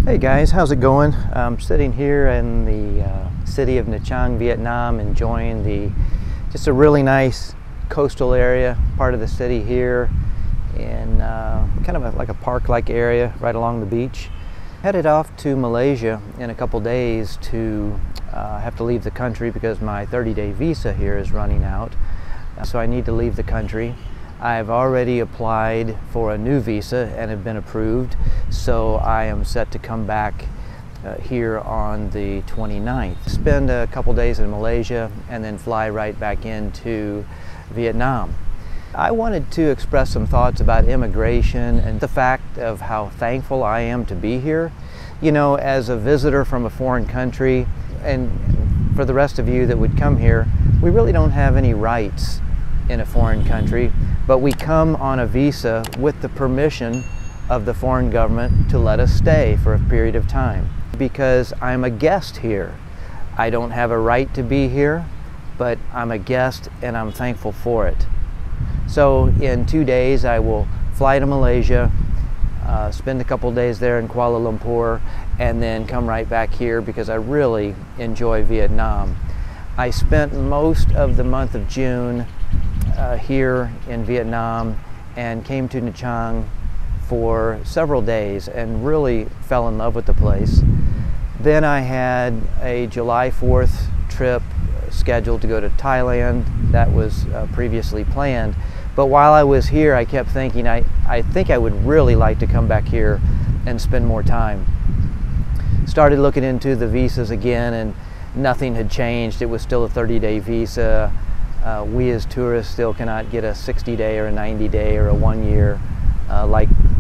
Hey guys, how's it going? I'm sitting here in the city of Nha Trang, Vietnam, enjoying just a really nice coastal area, part of the city here, in kind of like a park-like area right along the beach. Headed off to Malaysia in a couple days to have to leave the country because my 30-day visa here is running out. So I need to leave the country. I've already applied for a new visa and have been approved, so I am set to come back here on the 29th. Spend a couple days in Malaysia and then fly right back into Vietnam. I wanted to express some thoughts about immigration and the fact of how thankful I am to be here. You know, as a visitor from a foreign country, and for the rest of you that would come here, we really don't have any rights in a foreign country, but we come on a visa with the permission of the foreign government to let us stay for a period of time. Because I'm a guest here. I don't have a right to be here, but I'm a guest and I'm thankful for it. So in 2 days I will fly to Malaysia, spend a couple days there in Kuala Lumpur, and then come right back here because I really enjoy Vietnam. I spent most of the month of June here in Vietnam and came to Nha Trang for several days and really fell in love with the place. Then I had a July 4th trip scheduled to go to Thailand. That was previously planned. But while I was here, I kept thinking, I think I would really like to come back here and spend more time. Started looking into the visas again, and nothing had changed. It was still a 30-day visa. We as tourists still cannot get a 60-day or a 90-day or a 1 year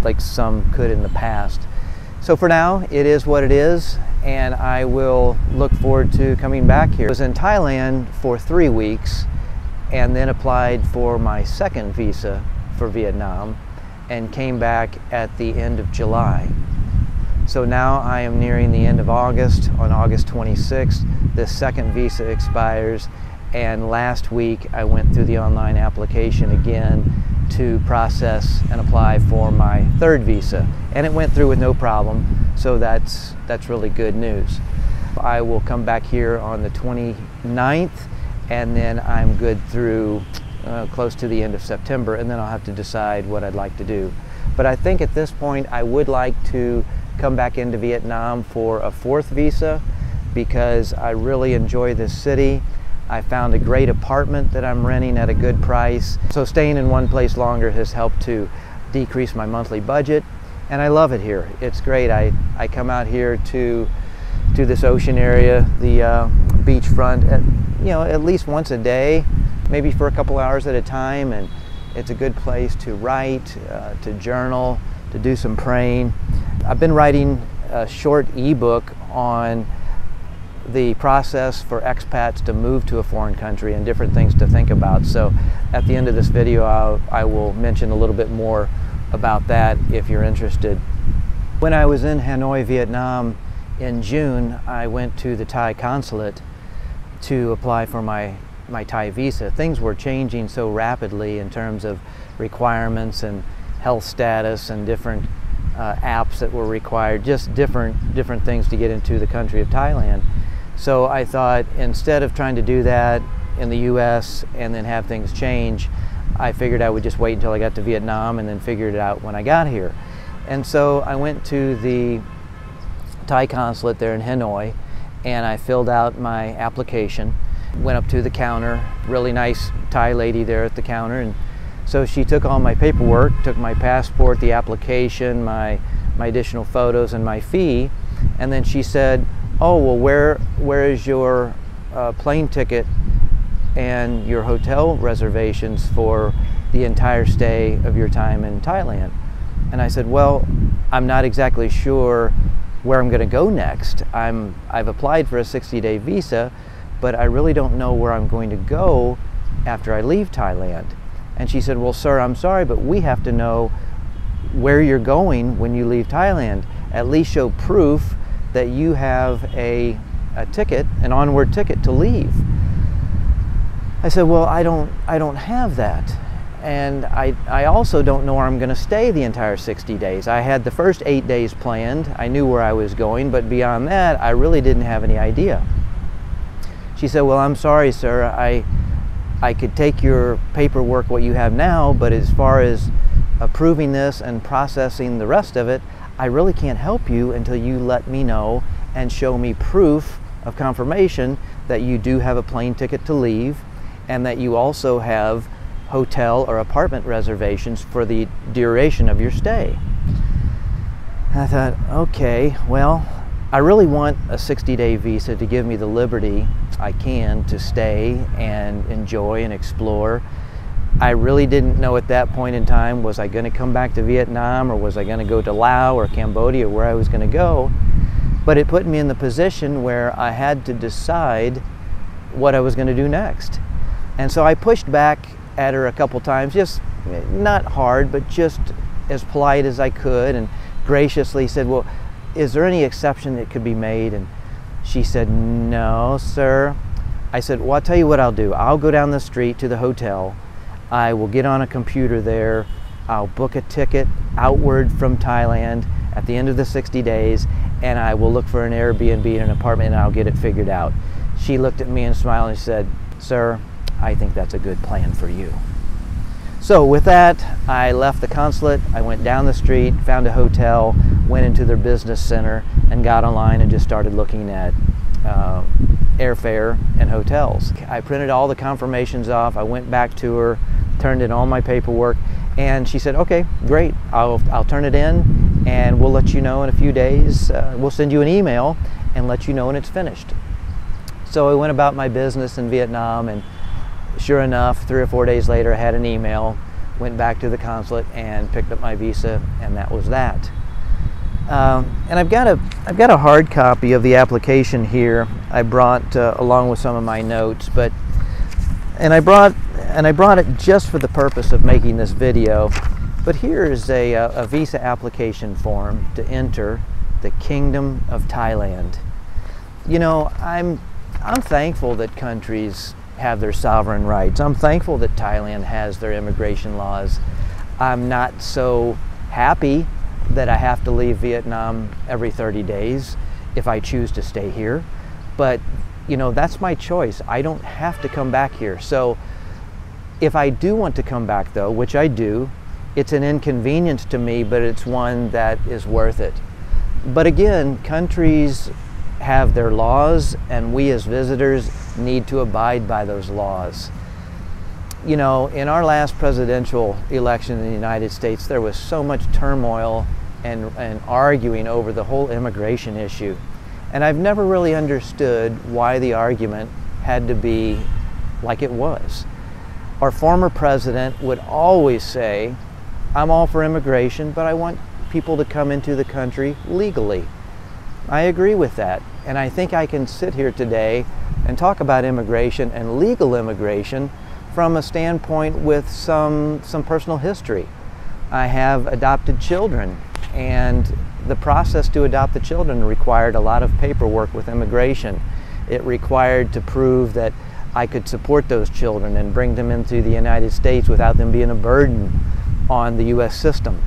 like some could in the past. So for now, it is what it is, and I will look forward to coming back here. I was in Thailand for 3 weeks and then applied for my second visa for Vietnam and came back at the end of July. So now I am nearing the end of August. On August 26th, the second visa expires, and last week I went through the online application again to process and apply for my third visa, and it went through with no problem, so that's really good news. I will come back here on the 29th, and then I'm good through close to the end of September, and then I'll have to decide what I'd like to do. But I think at this point I would like to come back into Vietnam for a fourth visa because I really enjoy this city. I found a great apartment that I'm renting at a good price. So staying in one place longer has helped to decrease my monthly budget, and I love it here. It's great. I come out here to this ocean area, the beachfront, at least once a day, maybe for a couple hours at a time, and it's a good place to write, to journal, to do some praying. I've been writing a short ebook on the process for expats to move to a foreign country and different things to think about. So at the end of this video, I will mention a little bit more about that if you're interested. When I was in Hanoi, Vietnam in June, I went to the Thai consulate to apply for my Thai visa. Things were changing so rapidly in terms of requirements and health status and different apps that were required, just different things to get into the country of Thailand. So I thought, instead of trying to do that in the US and then have things change, I figured I would just wait until I got to Vietnam and then figure it out when I got here. And so I went to the Thai consulate there in Hanoi and I filled out my application, went up to the counter, really nice Thai lady there at the counter, and so she took all my paperwork, took my passport, the application, my additional photos, and my fee, and then she said, "Oh, well, where is your plane ticket and your hotel reservations for the entire stay of your time in Thailand?" And I said, "Well, I'm not exactly sure where I'm going to go next. I've applied for a 60-day visa, but I really don't know where I'm going to go after I leave Thailand." And she said, "Well, sir, I'm sorry, but we have to know where you're going when you leave Thailand. At least show proof that you have a ticket, an onward ticket to leave." I said, "Well, I don't have that." And I also don't know where I'm going to stay the entire 60 days. I had the first 8 days planned. I knew where I was going, but beyond that, I really didn't have any idea. She said, well, I'm sorry, sir. I could take your paperwork, what you have now, but as far as approving this and processing the rest of it, I really can't help you until you let me know and show me proof of confirmation that you do have a plane ticket to leave and that you also have hotel or apartment reservations for the duration of your stay. I thought, okay, well, I really want a 60-day visa to give me the liberty I can to stay and enjoy and explore. I really didn't know at that point in time, was I going to come back to Vietnam, or was I going to go to Laos or Cambodia, where I was going to go. But it put me in the position where I had to decide what I was going to do next. And so I pushed back at her a couple times, just not hard, but just as polite as I could, and graciously said, well, is there any exception that could be made? And she said, no, sir. I said, well, I'll tell you what I'll do. I'll go down the street to the hotel. I will get on a computer there. I'll book a ticket outward from Thailand at the end of the 60 days, and I will look for an Airbnb and an apartment, and I'll get it figured out. She looked at me and smiled and said, sir, I think that's a good plan for you. So with that, I left the consulate, I went down the street, found a hotel, went into their business center, and got online and just started looking at airfare and hotels. I printed all the confirmations off, I went back to her, turned in all my paperwork, and she said, okay, great, I'll turn it in, and we'll let you know in a few days. We'll send you an email and let you know when it's finished. So I went about my business in Vietnam, and sure enough, 3 or 4 days later, I had an email, went back to the consulate and picked up my visa, and that was that. And I've got a hard copy of the application here. I brought along with some of my notes, and I brought it just for the purpose of making this video. But here is a visa application form to enter the Kingdom of Thailand. You know, I'm thankful that countries have their sovereign rights. I'm thankful that Thailand has their immigration laws. I'm not so happy that I have to leave Vietnam every 30 days if I choose to stay here. But, you know, that's my choice. I don't have to come back here. So if I do want to come back, though, which I do, it's an inconvenience to me, but it's one that is worth it. But again, countries have their laws, and we as visitors need to abide by those laws. You know, in our last presidential election in the United States, there was so much turmoil and arguing over the whole immigration issue. And I've never really understood why the argument had to be like it was. Our former president would always say, I'm all for immigration, but I want people to come into the country legally. I agree with that. And I think I can sit here today and talk about immigration and legal immigration from a standpoint with some personal history. I have adopted children, and the process to adopt the children required a lot of paperwork with immigration. It required to prove that I could support those children and bring them into the United States without them being a burden on the U.S. system.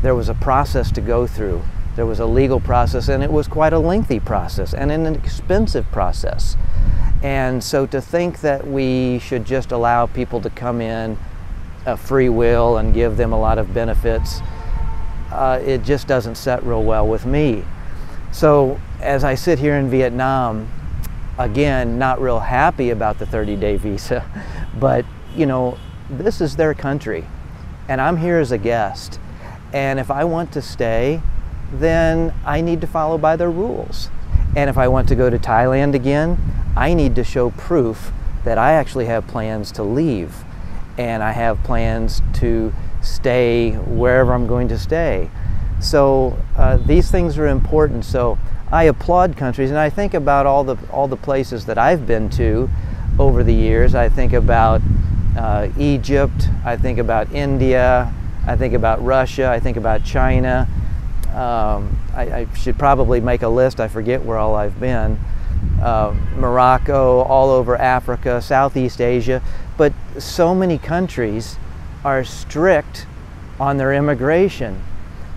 There was a process to go through. There was a legal process, and it was quite a lengthy process and an expensive process. And so to think that we should just allow people to come in a free will and give them a lot of benefits, it just doesn't set real well with me. So as I sit here in Vietnam, again, not real happy about the 30-day visa, but you know, this is their country, and I'm here as a guest. And if I want to stay, then I need to follow by their rules. And if I want to go to Thailand again, I need to show proof that I actually have plans to leave, and I have plans to stay wherever I'm going to stay. So these things are important. So I applaud countries, and I think about all the places that I've been to over the years. I think about Egypt, I think about India, I think about Russia, I think about China. I should probably make a list, I forget where all I've been. Morocco, all over Africa, Southeast Asia, but so many countries are strict on their immigration.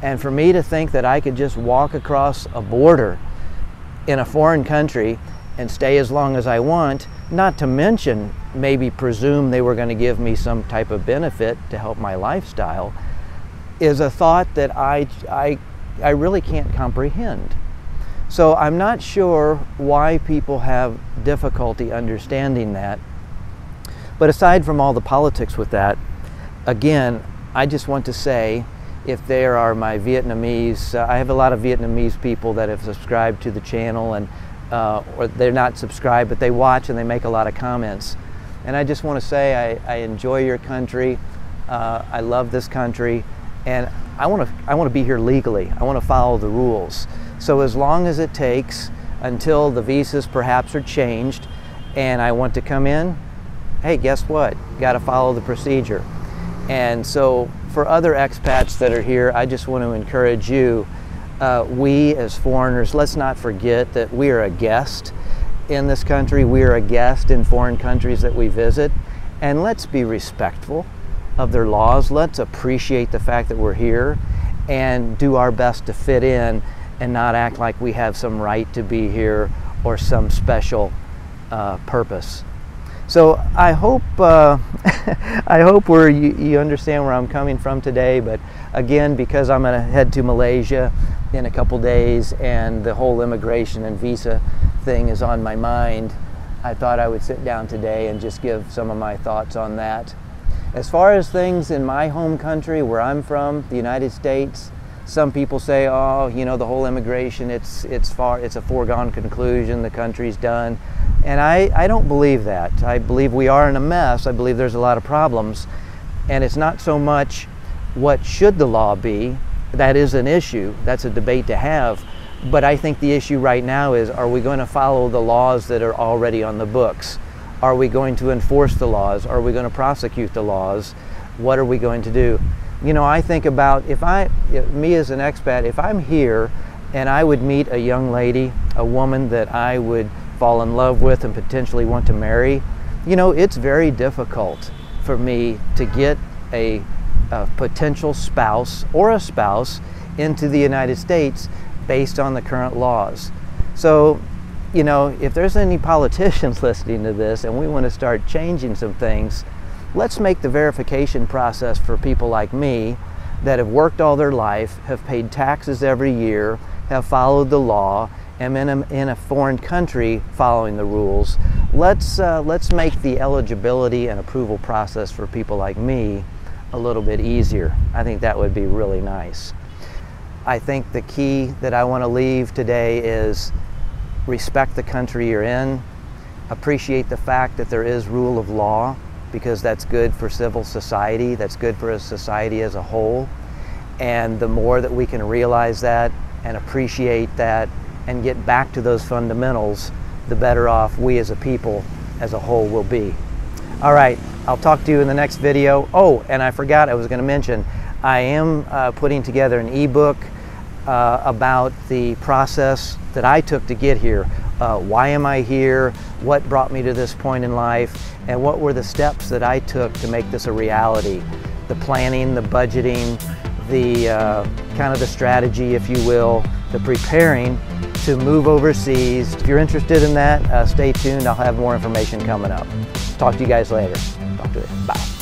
And for me to think that I could just walk across a border in a foreign country and stay as long as I want, not to mention maybe presume they were going to give me some type of benefit to help my lifestyle, is a thought that I really can't comprehend. So I'm not sure why people have difficulty understanding that. But aside from all the politics with that, again, I just want to say, if there are my Vietnamese, I have a lot of Vietnamese people that have subscribed to the channel, and or they're not subscribed, but they watch and they make a lot of comments. And I just want to say I enjoy your country. I love this country, and I want to be here legally. I want to follow the rules. So as long as it takes until the visas perhaps are changed and I want to come in, hey, guess what? Got to follow the procedure. And so for other expats that are here, I just want to encourage you, we as foreigners, let's not forget that we are a guest in this country. We are a guest in foreign countries that we visit, and let's be respectful of their laws. Let's appreciate the fact that we're here and do our best to fit in and not act like we have some right to be here or some special purpose. So I hope I hope you understand where I'm coming from today. But again, because I'm going to head to Malaysia in a couple days and the whole immigration and visa thing is on my mind, I thought I would sit down today and just give some of my thoughts on that. As far as things in my home country, where I'm from, the United States, some people say, oh, you know, the whole immigration, it's a foregone conclusion, the country's done. And I don't believe that. I believe we are in a mess. I believe there's a lot of problems. And it's not so much what should the law be. That is an issue. That's a debate to have. But I think the issue right now is, are we going to follow the laws that are already on the books? Are we going to enforce the laws? Are we going to prosecute the laws? What are we going to do? You know, I think about me as an expat, if I'm here and I would meet a young lady, a woman that I would fall in love with and potentially want to marry, you know, it's very difficult for me to get a potential spouse or a spouse into the United States based on the current laws. So, you know, if there's any politicians listening to this and we want to start changing some things, let's make the verification process for people like me that have worked all their life, have paid taxes every year, have followed the law, and in a foreign country following the rules. Let's make the eligibility and approval process for people like me a little bit easier. I think that would be really nice. I think the key that I want to leave today is respect the country you're in, appreciate the fact that there is rule of law, because that's good for civil society, that's good for a society as a whole. And the more that we can realize that and appreciate that and get back to those fundamentals, the better off we as a people as a whole will be. All right, I'll talk to you in the next video. Oh, and I forgot, I was going to mention, I am putting together an ebook about the process that I took to get here. Why am I here? What brought me to this point in life? And what were the steps that I took to make this a reality? The planning, the budgeting, the kind of the strategy, if you will, the preparing to move overseas. If you're interested in that, stay tuned. I'll have more information coming up. Talk to you guys later. Talk to you. Bye.